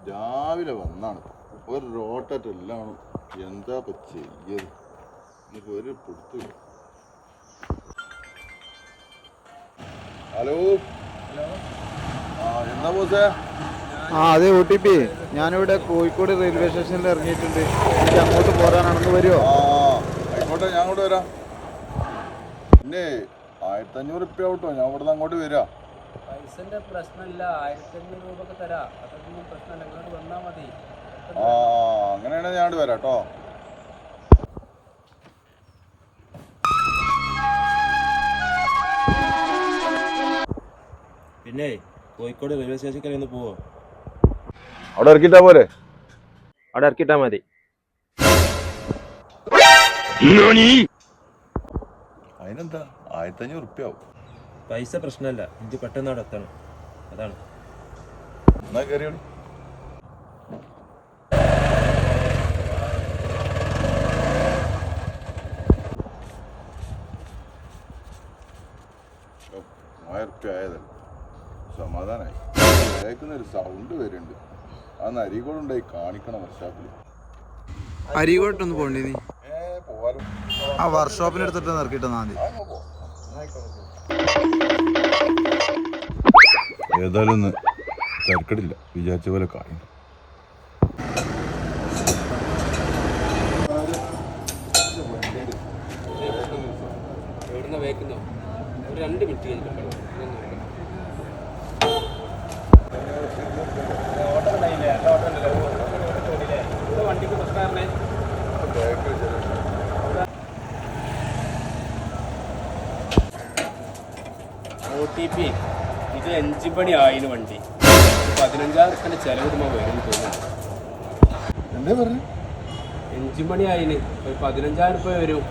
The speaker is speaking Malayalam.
രാവിലെ വന്നാണ് ഒരു റോട്ടെല്ലാം എന്താ ചെയ്യത് ഒരു പിടുത്തില്ല. ഹലോ എന്താ ബോസേ? അതെ OTP. ഞാനിവിടെ കോഴിക്കോട് റെയിൽവേ സ്റ്റേഷനിൽ ഇറങ്ങിയിട്ടുണ്ട്. എനിക്ക് അങ്ങോട്ട് പോരാനാണെന്ന് വരുമോ? ആയിക്കോട്ടെ, ഞാൻ അങ്ങോട്ട് വരാം. പിന്നെ 1500 റുപ്യ ആവട്ടോ, ഞാൻ ഇവിടെ നിന്ന് അങ്ങോട്ട് വരാം. പൈസന്റെ പ്രശ്നമില്ല, 1500 രൂപ ഒക്കെ തരാം. അതൊന്നും പ്രശ്നമില്ല, ഇങ്ങോട്ട് വന്നാൽ മതി. അങ്ങനെയാണെങ്കിൽ ഞാൻ വരാം കേട്ടോ. പിന്നെ കോഴിക്കോട് റെയിൽവേ സ്റ്റേഷനിൽ ഒന്ന് പോവോ? അവിടെ ഇറക്കിട്ടാ പോരെ? അവിടെ ഇറക്കിട്ടാ മതി. അതിനെന്താ, 1500 റുപ്യ ആവും. പൈസ പ്രശ്നമല്ല, എനിക്ക് പെട്ടെന്ന് അവിടെ എത്തണം, അതാണ്. എന്നാ കയറിയോളി. ആയതല്ല, സമാധാനായി. കേൾക്കുന്നൊരു സൗണ്ട് വരുന്നുണ്ട്. ആ അരീക്കോടുണ്ടായി കാണിക്കണം വർക്ക്ഷോപ്പിൽ. അരീക്കോട്ടൊന്ന് പോണ്ടേ നീ? പോവാലും ആ വർക്ക്ഷോപ്പിന് എടുത്തിട്ട് ഇറക്കിട്ടെന്നാ മതി. ഏതായാലും ഒന്ന് തിരക്കടില്ല, വിചാരിച്ച പോലെ കാര്യം. എവിടുന്ന വേക്കുന്നോ? ഒരു 2 മിനിറ്റ് കഴിഞ്ഞിട്ടുണ്ടോ? വണ്ടിക്ക് പ്രശ്നമായിരുന്നേ. OTP ഇത് എഞ്ചിൻ പണി ആയിന് വണ്ടി 15,000 റുപ്യൻ്റെ ചെലവിടുമ്പോൾ വരും തോന്നുന്നു. എന്താ പറഞ്ഞു? എഞ്ചിൻ പണി ആയിന് ഒരു 15,000 റുപ്യ വരും.